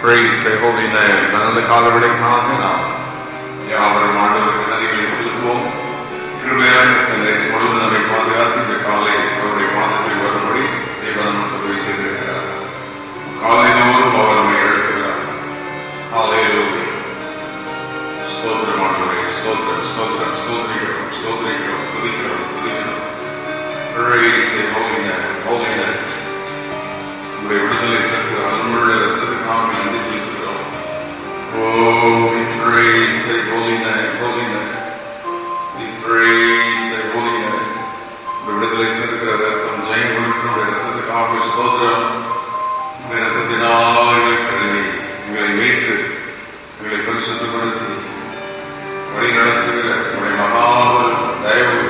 Praise the holy name. நல்ல காலவெளிக்காக நாம் யாவரும் ஆண்டவருக்கு நன்றிகளை செலுத்துவோம். கிருபையாக முழுவதும் நம்மை பாதுகாத்து இந்த காலை அவருடைய பாதத்தில் வரும்படி தேவன் நமக்கு உதவி செய்திருக்கிறார். காலையினோரும் அவர் நம்மை எழுப்புகிறார். ஹல்லேலூயா. ஸ்தோத்திரம் ஆண்டவரே, ஸ்தோத்திரம், ஸ்தோத்திரம், ஸ்தோத்திரிக்கிறோம், ஸ்தோத்திரிக்கிறோம், துதிக்கிறோம், துதிக்கிறோம். Praise the holy name, holy name. உங்களுடைய விடுதலை தருகிற அருளுள்ள இரத்தத்துக்காக நன்றி செலுத்துகிறோம். Oh, we praise the holy name, holy name. We praise the holy name. உங்களுடைய விடுதலை தருகிற இரத்தம் ஜெயம் கொடுக்கிற இரத்தத்துக்காக ஸ்தோத்திரம். இந்த இரத்தத்தினால் எங்களை கழுவி எங்களை மீட்டு எங்களை பரிசுத்தப்படுத்தி வழி நடத்துகிற உங்களுடைய மகாபெரும் தயவு,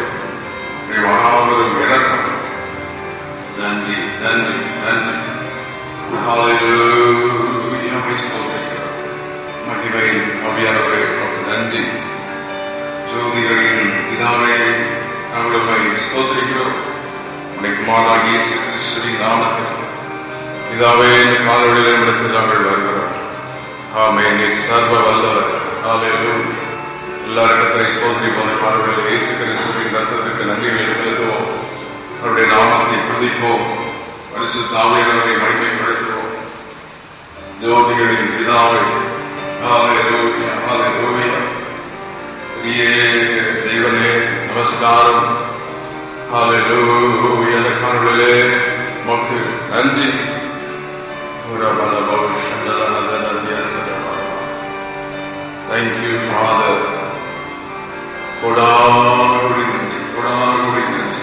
உங்களுடைய மகாபெரும் இரக்கம், நன்றி, நன்றி, நன்றி. Hallelujah. மகிமையின் அபியானவரே உமக்கு நன்றி. ஜோதிகளின் பிதாவே நாங்கள் உம்மை ஸ்தோத்திரிக்கிறோம். உம்முடைய குமாரனாகிய இயேசு கிறிஸ்துவின் நாமத்தில் பிதாவே இந்த காலவெளியிலே உம்மிடத்தில் நாங்கள் வருகிறோம். ஆமென். நீர் சர்வ வல்லவர். ஹல்லேலூயா. எல்லாரும் கர்த்தரை ஸ்தோத்திரிப்போம். இந்த காலவெளியிலே இயேசு கிறிஸ்துவின் இரத்தத்துக்கு நன்றிகளை செலுத்துவோம். அவருடைய நாமத்தை துதிப்போம். பரிசுத்த ஆவியானவரை மகிமைப்படுத்துவோம். ஜோதிகளின் பிதாவே, ஹல்லேலூயா, ஹல்லேலூயா. திரியேக தேவனே நமஸ்காரம். ஹல்லேலூயா. இந்த காலவெளியிலே உமக்கு நன்றி. Thank you, Father. கொடானகுடி நன்றி, கொடானகுடி நன்றி,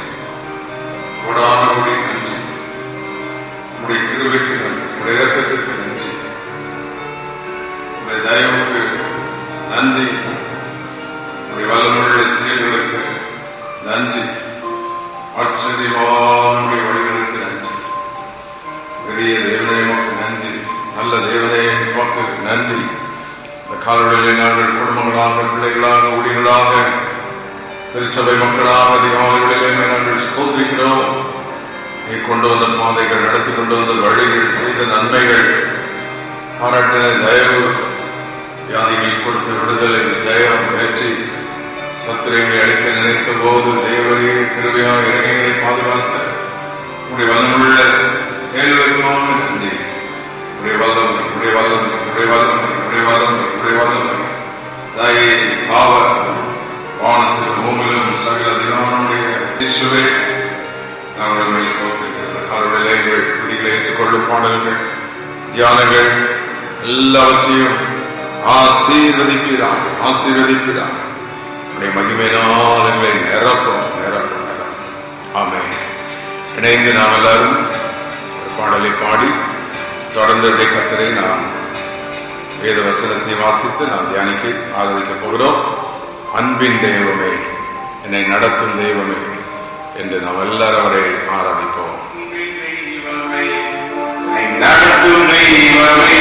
கொடானகுடி நன்றி. உடைய கிருபைக்கு நன்றி, உடைய இரக்கத்திற்கு நன்றி, உடைய தயவுக்கு நன்றி, உடைய வல்லமுள்ள செயல்களுக்கு நன்றி, ஆச்சரியமான வழிகளுக்கு நன்றி. பெரிய தேவனே உமக்கு நன்றி, நல்ல தேவனே உமக்கு நன்றி. இந்த காலவெளியிலே நாங்கள் குடும்பங்களாக, பிள்ளைகளாக, ஊழியர்களாக, திருச்சபை மக்களாக அதிகாலைகளிலே நாங்கள் ஸ்தோத்திரிக்கிறோம். நீ கொண்டு வந்த பாதைகள், நடத்தி கொண்டு வந்த வழிகள், செய்த நன்மைகள், பாராட்டின தயவு, வியாதிகள் கொடுத்த விடுதலை, ஜெயம், வெற்றி, சத்திரங்களை அளிக்க நினைத்த போது தேவரே கிருபையாக இறங்கைகளை பாதுகாத்த உடைய வல்லமுள்ள செயல்களுக்காக நன்றி. உடைய வல்லமை, உடைய வல்லமை, உடைய வல்லமை, உடைய வல்லமை, உடைய வல்லமை, தாயே பாவ வானத்திலும் பூமியிலும் சகல அதிகாரமுடைய இயேசுவே நாங்கள் ஸ்தோத்திரிக்கிறோம். காலவெளியிலே எங்கள் துதிகளை ஏற்றுக்கொள்ளும் பாடல்கள், தியானங்கள் எல்லாவற்றையும் ஆசீர்வதிப்பீராக, ஆசீர்வதிப்பீராக. உடைய மகிமையினால் எங்களை நிரப்பும், நிரப்பும், நிரப்பும். ஆமென். இணைந்து நாம் எல்லாரும் ஒரு பாடலை பாடி தொடர்ந்து கர்த்தரை நாம் வேத வசனத்தை வாசித்து நாம் தியானிக்க ஆராதிக்கப் போகிறோம். அன்பின் தெய்வமே, என்னை நடத்தும் தெய்வமே என்று நாம் எல்லாரும் அவரை ஆராதிப்போம். நடத்தும் தெய்வமே,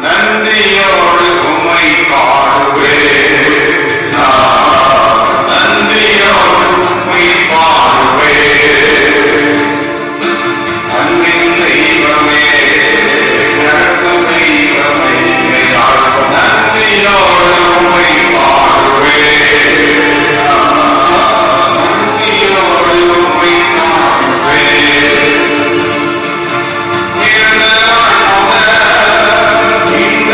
நன்றியோடு உம்மை பாடுவேன், நன்றியோடு உம்மை பாடுவேன். அன்பின் தெய்வமே, நடத்தும் தெய்வமே, நன்றியோடு உம்மை பாடுவேன், நன்றியோடு உம்மை பாடுவேன். இந்த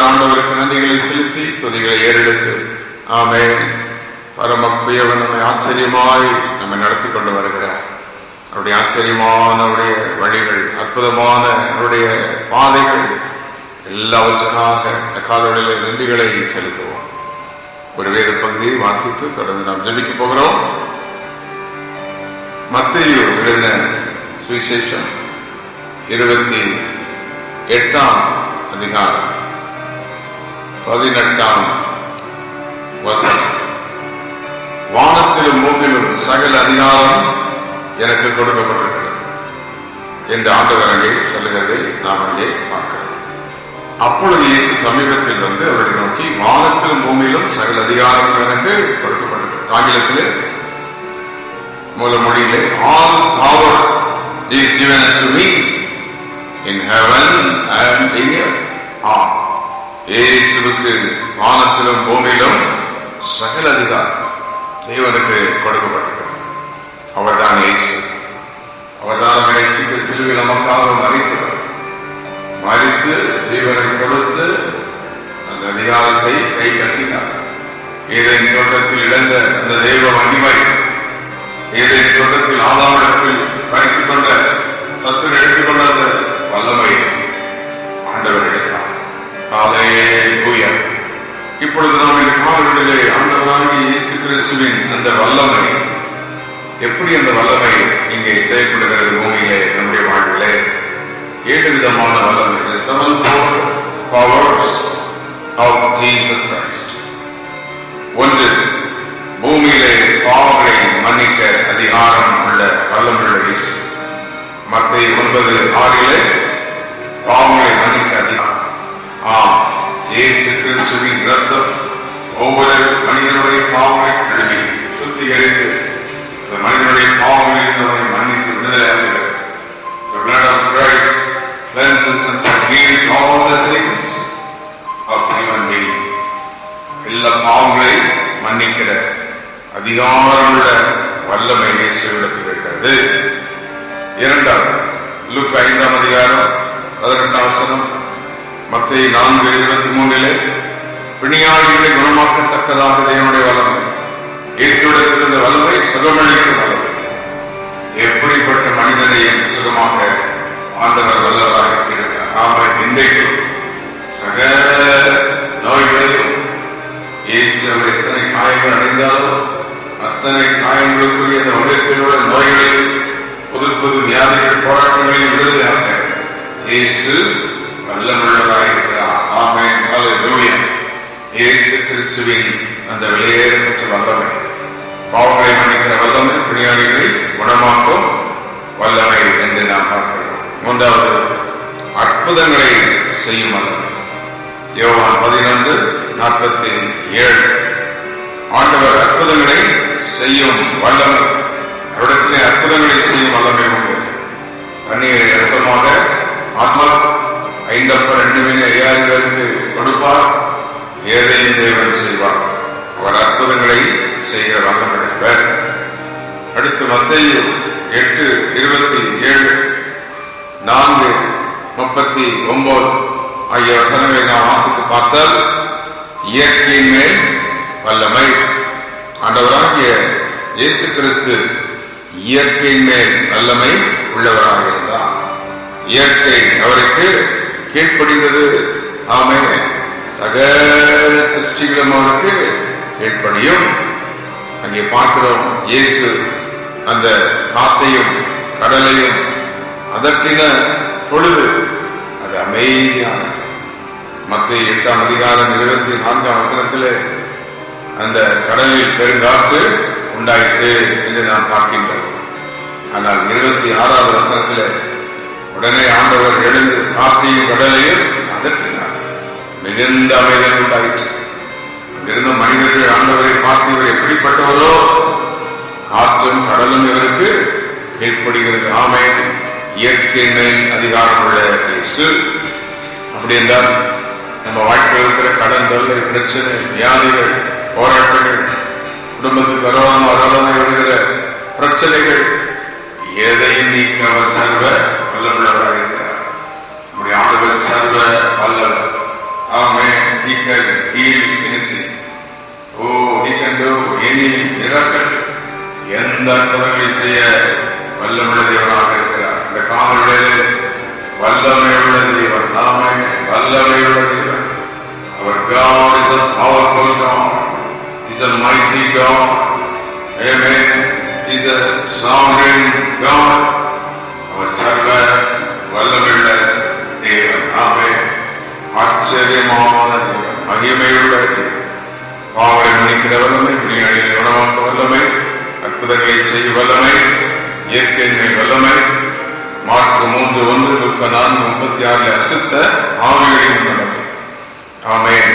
ஆண்டவருக்கு நன்றிகளை செலுத்தி துதிகளை ஏறெடுத்து ஆமென். பரமக்குயவன் நம்மை ஆச்சரியமாய் நம்மை நடத்தி கொண்டு வருகிறார். அவருடைய ஆச்சரியமான அவருடைய வழிகள், அற்புதமான அவருடைய பாதைகள் எல்லாவற்றுக்காக காதலிலே நன்றிகளை செலுத்துவோம். ஒரு வேத பகுதியை வாசித்து தொடர்ந்து நாம் ஜெபிக்க போகிறோம். மத்தேயு எழுதின சுவிசேஷம் 28ஆம் அதிகாரம் 18ஆம் வசனம். வானத்திலும் பூமியிலும் சகல அதிகாரம் எனக்கு கொடுக்கப்பட்டிருக்கிறது என்று ஆண்டவர் அங்கே சொல்லுகிறதை நாம் அங்கே பார்க்கிறோம். அப்பொழுது இயேசு சமீபத்தில் வந்து அவரை நோக்கி, வானத்திலும் பூமியிலும் சகல அதிகாரம் எனக்கு கொடுக்கப்பட்டிருக்கிறது. ஆங்கிலத்திலே மூல மொழியிலே all power is given to me in heaven and in earth. இயேசுவுக்கு வானத்திலும் பூமியிலும் சகல அதிகாரம் தேவனுக்கு கொடுக்கப்பட்டிருக்கிறது. அவர்தான் இயேசு. அவர்தான் ரட்சிக்க சிலுவையில் நமக்காக மரித்து ஜீவனை கொடுத்து அந்த அதிகாரத்தை கை கட்டினார். ஏதேன் தோட்டத்தில் இழந்த அந்த தெய்வ மகிமை, ஏதேன் தோட்டத்தில் ஆதாரத்தில் பறித்துக் கொண்ட சத்து எடுத்துக்கொண்ட அந்த வல்லமை ஆண்டவர் எடுத்தார். ஹல்லேலூயா. இப்பொழுது நாம் இந்த காலங்களிலே ஆண்டவராகிய இயேசு கிறிஸ்துவின் அந்த வல்லமை, எப்படி அந்த வல்லமை இங்கே செயல்படுகிறது பூமியிலே, நம்முடைய வாழ்விலே 7 விதமான வல்லமை. The 7 powers of Jesus Christ. 1, பூமியிலே பாவங்களை மன்னிக்க அதிகாரம் உள்ள வல்லமுள்ள இயேசு. மத்தேயு 9:6 பாவங்களை மன்னிக்க அதிகாரம். இயேசு கிறிஸ்துவின் இரத்தம் ஒவ்வொரு மனிதனுடைய பாவங்களை கழுவி சுத்திகரித்து அந்த மனிதனுடைய பாவங்களை இருந்தவரை மன்னித்து விடுதலையாகிறது. The blood of Christ cleanses and forgives all the sins of human being. எல்லா பாவங்களையும் மன்னிக்கிற அதிகாரமுள்ள வல்லமை இயேசுவிடத்தில் இருக்கிறது. 2, லூக்கா 5ஆம் அதிகாரம் 18ஆம் வசனம். மத்தேயு 4:23 பிணியாளிகளை குணமாக்கத்தக்கதாக தேவனுடைய வல்லமை. இயேசுவிடத்தில் இருந்த வல்லமை சுகமளிக்கும் வல்லமை. எப்படிப்பட்ட மனிதனையும் சுகமாக ஆண்டவர் வல்லவராக இருக்கிறார். ஆமாம், இன்றைக்கும் சகல நோய்களையும் இயேசு அவர் எத்தனை காயங்கள் அடைந்தாலோ அத்தனை காயங்களுக்குரிய அந்த உலகத்தில் உள்ள நோய்களையும் புது புது வியாதிகள் போராட்டங்களையும் விடுதலையாக இயேசு வல்லமுள்ளவராக இருக்கிறார். ஆமென், ஹல்லேலூயா. இயேசு கிறிஸ்துவின் அந்த வெளியேறப்பட்ட வல்லமை, பாவங்களை மன்னிக்கிற வல்லமை, பிணியாளிகளை குணமாக்கும் வல்லமை என்று நாம் பார்க்கிறோம். 3, அற்புதங்களை செய்யும் வல்லமை. யோவான் 11:47 ஆண்டவர் அற்புதங்களை செய்யும் வல்லமை, அவரிடத்திலே அற்புதங்களை செய்யும் வல்லமை உண்டு. தண்ணீரை ரசமாக ஆத்மா 5 பேருக்கு கொடுப்பார். எதையும் தேவன் செய்வார். அவர் அற்புதங்களை செய்கிற வல்லமையுள்ளவர். அடுத்து மத்தேயு 8:27 4:39 ஆகிய வசனங்களை நாம் வாசித்து பார்த்தால், இயற்கையின் மேல் வல்லமை. ஆண்டவராகிய இயேசு கிறிஸ்து இயற்கையின் மேல் வல்லமை உள்ளவராக இருந்தார். இயற்கை அவருக்கு கீழ்ப்படிந்தது. ஆமென். சகல சிருஷ்டிகளும் அவருக்கு கீழ்ப்படியும். அங்கே பார்க்கிறோம், இயேசு அந்த காற்றையும் கடலையும் அதற்கின பொழுது அது அமைதியானது. மத்தேயு 8ஆம் அதிகாரம் 24ஆம் வசனத்திலே அந்த கடலில் பெருங்காற்று உண்டாயிற்று என்று நாம் பார்க்கின்றோம். ஆனால் 26ஆவது வசனத்திலே உடனே ஆண்டவர் எழுந்து காற்றையும் கடலையும் அதற்றினார். மிகுந்த அமைதி உண்டாயிற்று. அங்கிருந்த மனிதர்கள் ஆண்டவரை பார்த்து, இவர் எப்படிப்பட்டவரோ, காற்றும் கடலும் இவருக்கு கீழ்ப்படுகிறது. ஆமென். இயற்கை மேல் அதிகாரம் உள்ள இயேசு. அப்படி என்றால் நம்ம வாழ்க்கையில் இருக்கிற கடன் தொல்லை, பிரச்சனை, வியாதிகள், போராட்டங்கள், குடும்பத்துக்கு வரோதனை வருகிற பிரச்சனைகள் எதையும் நீக்க அவர் சர்வ வல்லமுள்ளவராக இருக்கிறார். நம்முடைய ஆண்டவர் சர்வ வல்லவர். ஆமென். செய்ய வல்லமுள்ள தேவனாக இருக்கிறார். இந்த காலங்களிலே வல்லமையுள்ள தேவன், நாமே வல்லமையுள்ள தேவன். Our God is a powerful God. He's a mighty God. Amen. He's a sovereign God. அவர் சர்வ வல்லமையுள்ள தேவன். ஆமென். ஆச்சரியமான தேவன், மகிமையுள்ள தேவன். பாவங்களை மன்னிக்கிற வல்லமை, வினைகளை குணமாக்க வல்லமை, அற்புதங்களை செய்ய வல்லமை, இயற்கையின்மை வல்லமை. மார்க்கு 3:1, லூக்கா 4:36 அசுத்த ஆவிகளின் வல்லமை. ஆமென்.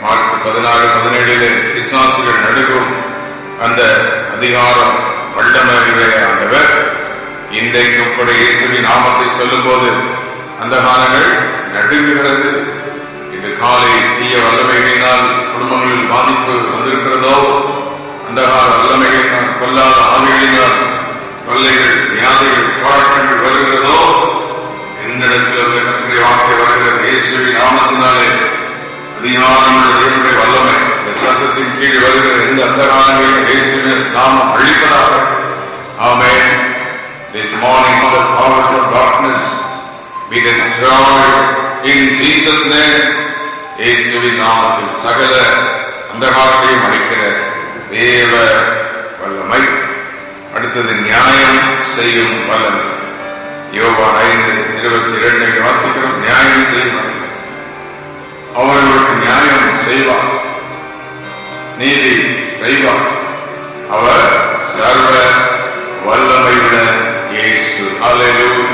மார்க்கு 16:17 பிசாசுகள் நடுங்கும் அந்த அதிகாரம் வல்லமையுடைய ஆண்டவர். இன்றைக்கு கூட இயேசுவின் நாமத்தை சொல்லும் போது அந்த காலங்கள் நடுங்குகிறது. இந்த காலை தீய வல்லமைகளினால் குடும்பங்களில் பாதிப்பு வந்திருக்கிறதோ, அந்த கால வல்லமைகளினால் கொல்லாத ஆவிகளினால் கொள்ளைகள், வியாதிகள், போராட்டங்கள் வருகிறதோ, என்னிடத்தில் உள்ள கர்த்தருடைய வார்த்தை வருகிறது. இயேசுவின் நாமத்தினாலே அதிகாரமுள்ள தேவனுடைய வல்லமை இந்த சத்தத்தின் கீழ் வருகிற இந்த அந்த காலங்களில் இயேசுவின் நாமம் அழிப்பதாக. ஆமென். This morning all the powers of darkness be destroyed in Jesus' name. இயேசுவின் நாமத்தில் சகல அந்த காலத்தையும் அழிக்கிற தேவ வல்லமை. அடுத்தது நியாயம் செய்யும் வல்லமை. யோவான் 5:22 வாசிக்கிறோம். நியாயம் செய்யும் வல்லமை. அவர்களுக்கு நியாயம் செய்வார், நீதி செய்வார். அவர் சர்வ வல்லமையுள்ள இயேசு. அல்லேலூயா.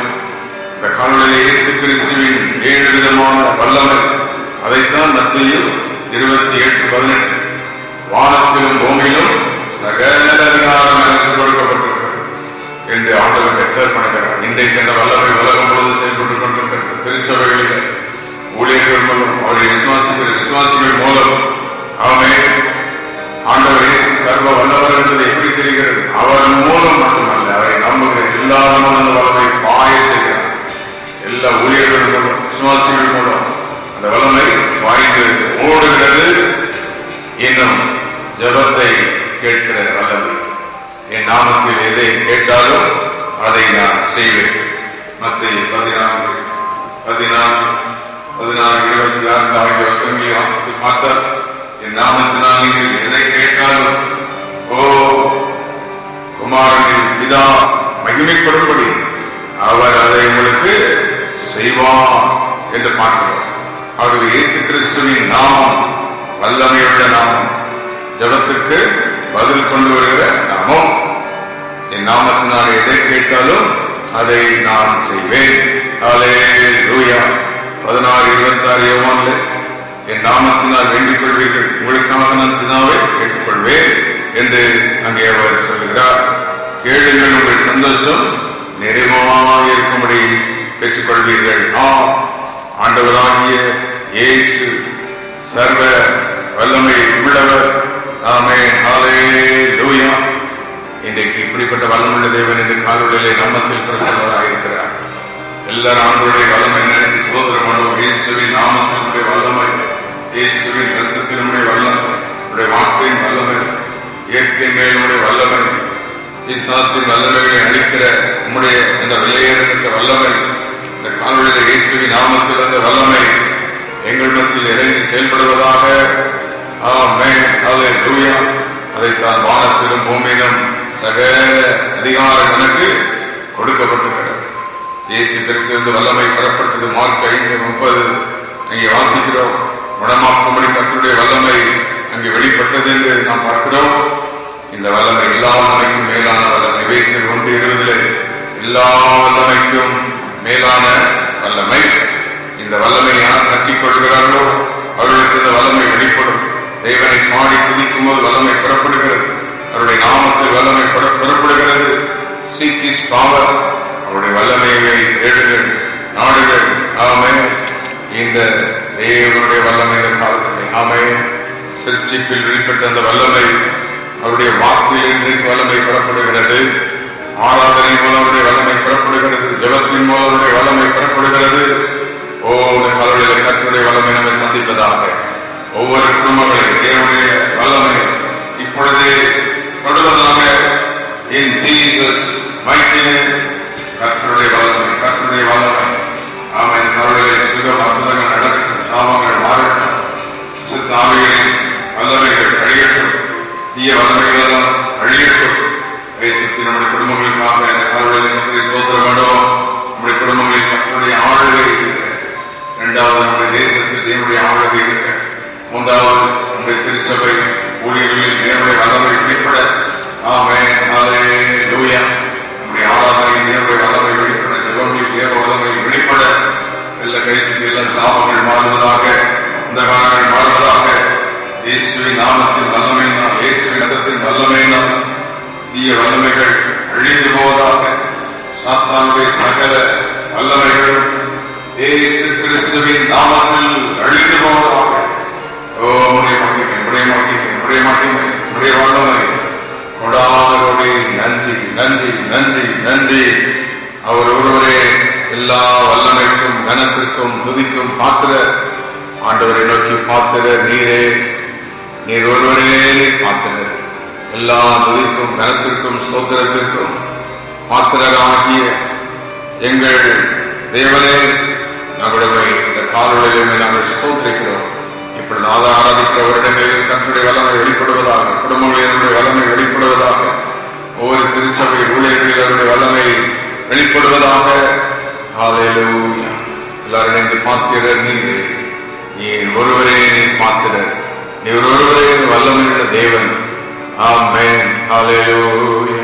இந்த காலையிலே இயேசு கிறிஸ்துவின் 7 விதமான வல்லமை. அதைத்தான் மத்தேயு 28:18 வானத்திலும் பூமியிலும் சகல அதிகாரம் எனக்கு கொடுக்கப்பட்டிருக்கிறது என்று ஆண்டவர் பெற்றர் பண்ணுகிறார். இன்றைக்கு அந்த வல்லமை உலகம் முழுவதும் செயல்பட்டுக் கொண்டிருக்கிறது. திருச்சபைகளில் ஊழியர்கள் மூலம், அவருடைய விசுவாசிகள் மூலம். ஆமென். ஆண்டவர் இயேசு சர்வ வல்லவர் என்பது எப்படி தெரிகிறது? அவர் மூலம் மட்டுமல்ல, அவரை நம்புகிற எல்லாரும் அந்த வல்லமை பாய செய்கிறார். எல்லா ஊழியர்கள் மூலம், விசுவாசிகள் மூலம் அந்த வல்லமை வாய்ந்து ஓடுகிறது. இன்னும் ஜெபத்தை கேட்கிற வல்லமை. என் நாமத்தில் எதை கேட்டாலும் அதை நான் செய்வேன். மத்தேயு 14:26 வசனங்களை வாசித்து பார்த்தால், என் நாமத்தினால் நீங்கள் எதை கேட்டாலும் குமாரனின் பிதா மகிமைப்படும்படி அவர் அதை உங்களுக்கு செய்வார் என்று பார்க்கிறோம். அவருடைய இயேசு கிறிஸ்துவின் நாமம் வல்லமையுள்ள நாமம், ஜெபத்திற்கு பதில் கொண்டு வருகிற நாமம். என் நாமத்தினால் எதை கேட்டாலும் அதை நான் செய்வேன். அல்லேலூயா. 16:26 யோவானிலே என் நாமத்தினால் வேண்டிக் கொள்வீர்கள், உங்களுக்காக நான் பிதாவை கேட்டுக்கொள்வேன் என்று அங்கே அவர் சொல்லுகிறார். கேளுங்கள், உங்கள் சந்தோஷம் நிறைவாக இருக்கும்படி பெற்றுக்கொள்வீர்கள். ஆண்டவராகிய இயேசு சர்வ வல்லமை உள்ளவர். ஆமென். அல்லேலூயா. இன்றைக்கு இப்படிப்பட்ட வல்லமுள்ள தேவன் என்று காலொளியிலே நம்மத்தில் பிரசன்னராக இருக்கிறார். எல்லாரும் ஆண்டவருடைய வல்லமை நினைத்து சோதரம் பண்ணுவோம். இயேசுவின் நாமத்தினுடைய வல்லமை, இயேசுவின் ரத்தத்தினுடைய வல்லமை, உடைய வார்த்தையின் வல்லமை, இயற்கை மேலுடைய வல்லமை, பிசாசின் வல்லமைகளை அளிக்கிற உம்முடைய இந்த விலையேறப்பட்ட வல்லமை, இந்த காலொளியில இயேசுவின் நாமத்தில் அந்த வல்லமை எங்கள் மத்தியில் இறங்கி செயல்படுவதாக. ஆமென். அல்லேலூயா. அதைத்தான் வானத்திலும் பூமியிலும் சகல அதிகாரம் எனக்கு கொடுக்கப்பட்டிருக்கிறது. இயேசு கிறிஸ்து வல்லமை பெறப்பட்டது. மார்க் 5:30 அங்கே வாசிக்கிறோம். குணமாக்கும்படி கர்த்தருடைய வல்லமை அங்கே வெளிப்பட்டது என்று நாம் பார்க்கிறோம். இந்த வல்லமை எல்லா வல்லமைக்கும் மேலான வல்லமை. எபேசியர் 1:20 எல்லா வல்லமைக்கும் மேலான வல்லமை. இந்த வல்லமை யார் கட்டிக் கொள்கிறார்களோ அவர்களுக்கு இந்த வல்லமை வெளிப்படும். தேவனை பாடி துதிக்கும் போது வல்லமை பெறப்படுகிறது. அவருடைய நாமத்தில் வல்லமை பெறப்படுகிறது. Seek His power. அவருடைய வல்லமையை தேடுங்கள், நாடுகள். ஆமென். இந்த தேவனுடைய வல்லமை காலத்திலே ஆமென். சிருஷ்டிப்பில் வெளிப்பட்ட அந்த வல்லமை அவருடைய வார்த்தையில் இன்றைக்கு வல்லமை பெறப்படுகிறது. ஆராதனை மூலம் அவருடைய வல்லமை பெறப்படுகிறது. ஜெபத்தின் மூலம் அவருடைய வல்லமை பெறப்படுகிறது. அவருடைய கர்த்தருடைய வல்லமை நம்மை சந்திப்பதாக. ஒவ்வொரு குடும்பங்களையும் தேவனுடைய வல்லமை இப்பொழுதே தொடுவதாக. In Jesus mighty name. கர்த்தருடைய வல்லமை, கர்த்தருடைய வல்லமை. ஆமென். கர்த்தருடைய சுகம் அற்புதங்கள் நடக்கட்டும், சாபங்கள் மாறட்டும், சித்தாவிகளின் வல்லமைகள் அழியட்டும், தீய வல்லமைகள் எல்லாம் அழியட்டும். தேசத்தின் நம்முடைய குடும்பங்களுக்காக இந்த கர்த்தருடைய சோதனை வேணும். நம்முடைய குடும்பங்களில் கர்த்தருடைய ஆளுகை இருக்க. இரண்டாவது நம்முடைய தேசத்தில் தேவனுடைய ஆளுகை இருக்க. மூன்றாவது நம்முடைய திருச்சபை ஊழியர்களில் தேவனுடைய வல்லமை வெளிப்பட. ஆமென். ஹல்லேலூயா. நம்முடைய ஆராதனை தேவனுடைய வல்லமை வெளிப்பட, ஜெபங்களில் தேவ வல்லமை வெளிப்பட. எல்லா கைசிக்கு எல்லா சாபங்கள் மாறுவதாக, இந்த காலங்கள் மாறுவதாக. இயேசுவின் நாமத்தின் வல்லமையினால், இயேசுவின் ரத்தத்தின் வல்லமையினால் தீய வல்லமைகள் அழிந்து போவதாக. சாத்தானுடைய சகல வல்லமைகள் இயேசு கிறிஸ்துவின் நாமத்தில் அழிந்து போவதாக. ஓ உடைய மகிமை, உடைய மகிமை, உடைய மகிமை, உடைய வல்லமை கொடாதோடு நன்றி, நன்றி, நன்றி, நன்றி. அவர் ஒருவரே எல்லா வல்லமைக்கும் கனத்திற்கும் துதிக்கும் பாத்திரர். ஆண்டவரை நோக்கி பாத்திரர் நீரே, நீர் ஒருவரே பாத்திரர். எல்லா துதிக்கும் கனத்திற்கும் ஸ்தோத்திரத்திற்கும் பாத்திரராகிய எங்கள் தேவனே, நம்முடைய இந்த காலொழியுமே நாங்கள் ஸ்தோத்திரிக்கிறோம். இப்படி நாத ஆராதிக்கிற வருடங்களில் கர்த்தருடைய வல்லமை வெளிப்படுவதாக, குடும்பங்களினுடைய வல்லமை வெளிப்படுவதாக, ஒவ்வொரு திருச்சபை ஊழியர்களுடைய வல்லமை வெளிப்படுவதாக. ஹல்லேலூயா. எல்லாரும் இணைந்து பாத்திரர் நீரே, நீர் ஒருவரே நீர் பாத்திரர், நீர் ஒருவரே வல்லமையுள்ள தேவன். ஆமென். ஹல்லேலூயா.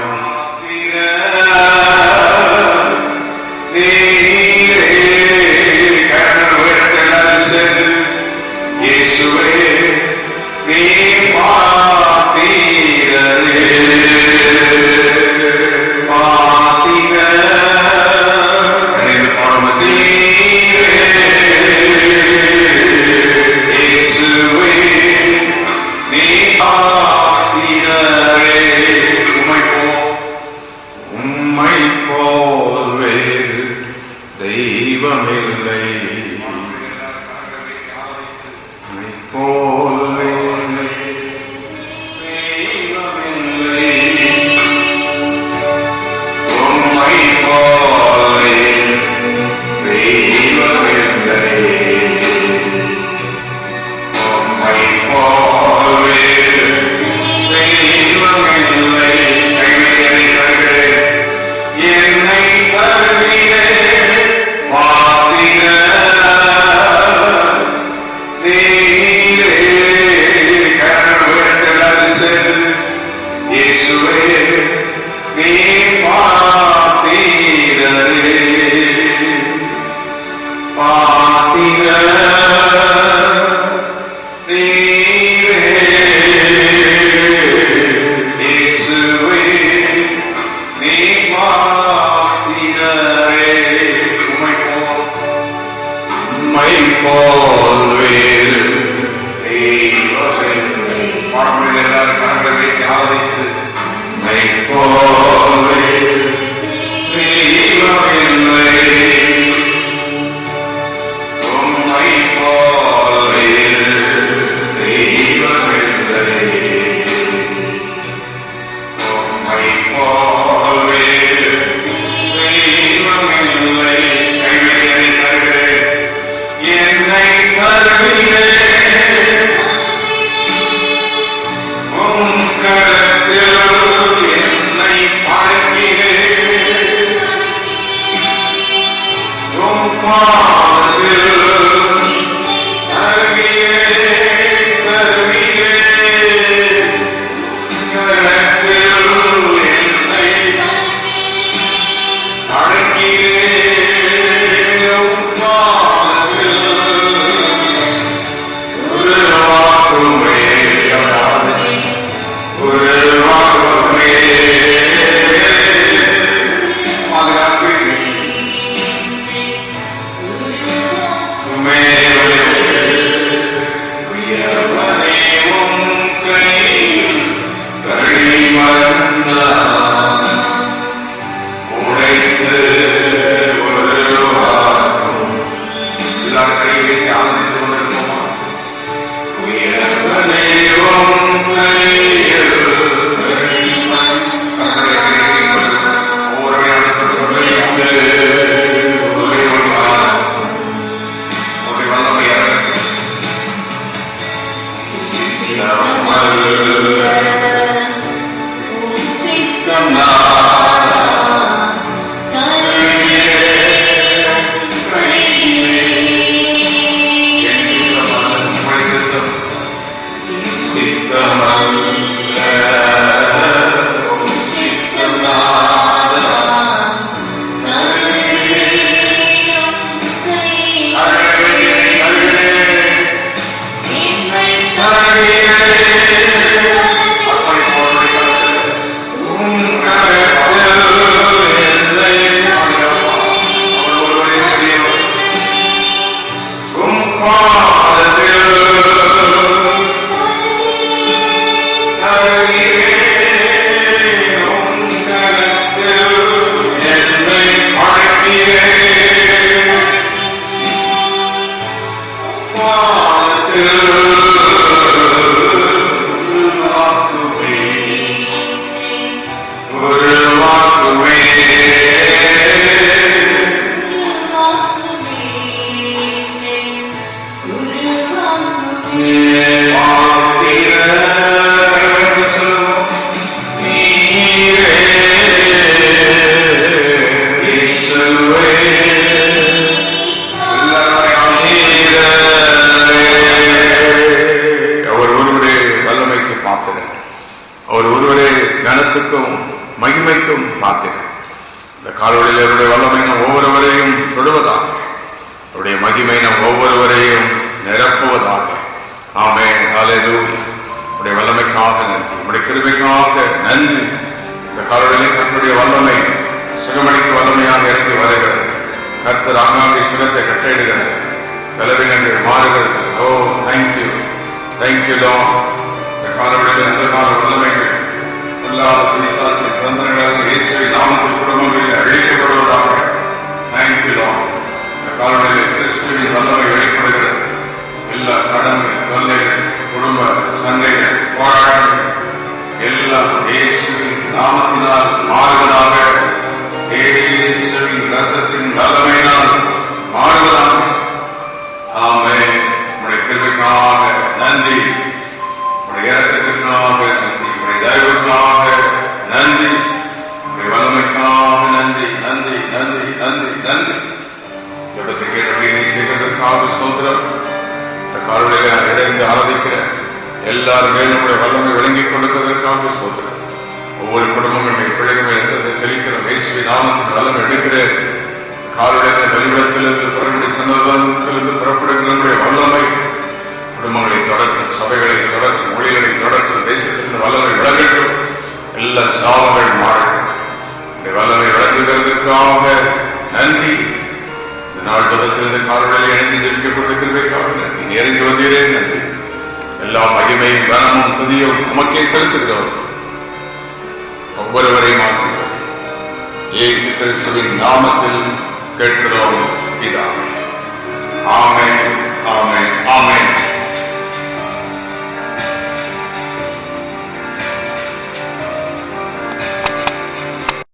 ஒவ்வொருவரையும் நிரப்புவதாக. ஆமென். ஹல்லேலூயா. உடைய வல்லமைக்காக நன்றி, உடைய கிருபைக்காக நன்றி. இந்த காலையிலே கர்த்தருடைய வல்லமை சுகமளிக்கு வல்லமையாக இறங்கி வருகிறது. கர்த்தர் ஆங்காங்கே சுகத்தை கட்டளையிடுகிறது. பலவீனங்கள் மாறுகிறது. ஓ தேங்க்யூ, தேங்க்யூ லார்ட். இந்த காலையிலே நல்ல கால வல்லமைகள் எல்லா பிசாசு தந்திரங்களாக இயேசுவின் நாமத்தில் குடும்பங்களில் அழிக்கப்படுவதாக. Thank you Lord. இந்த காலையிலே கிறிஸ்துவின் வல்லமை வெளிப்படுகிறது. எல்லா கடன்கள், தொல்லைகள், குடும்ப சண்டைகள், போராட்டங்கள் எல்லாம் இயேசுவின் நாமத்தினால் மாறுவதாக. இயேசுவின் இரத்தத்தின் வல்லமையினால் மாறுவதாக. ஆமென். உம்முடைய கிருபைக்காக நன்றி, உம்முடைய இரக்கத்திற்காக நன்றி, உம்முடைய தயவுக்காக நன்றி, உம்முடைய வல்லமைக்காக நன்றி, நன்றி, நன்றி, நன்றி, நன்றி. ஜெபத்தை கேட்டபடியே நீ செய்வதற்காக ஸ்தோத்திரம். இந்த காலையிலே இணைந்து ஆராதிக்கிற எல்லாருமே நம்முடைய வல்லமை விளங்கிக் கொண்டிருப்பதற்காக ஸ்தோத்திரம். ஒவ்வொரு குடும்பங்களுடைய பிள்ளைகளை இருந்ததை தெளிக்கிற இயேசுவின் நாமத்தின் வல்லமை எடுக்கிறேன். காலையிலே வெளிவிடத்திலிருந்து புறப்படி சன்னதத்திலிருந்து புறப்படுகிற நம்முடைய வல்லமை குடும்பங்களை தொடர்க்கும், சபைகளை தொடர்க்கும், மொழிகளை தொடர்க்கும், தேசத்தின் வல்லமை விளங்கட்டும். எல்லா சாபங்கள் மாறும். இந்த வல்லமை விளங்குகிறதுக்காக நன்றி. இந்த நாள் தொடர்ந்து காலையிலே இணைந்து ஜெபிக்கப்பட்டிருக்கிறதற்காக நன்றி. இறங்கி வந்தீரே நன்றி. எல்லா மகிமையும் கனமும் துதியும் உமக்கே செலுத்துகிறோம். ஒவ்வொருவரையும் ஆசீர்வதி. இயேசு கிறிஸ்துவின் நாமத்தில் கேட்கிறோம் பிதாவே.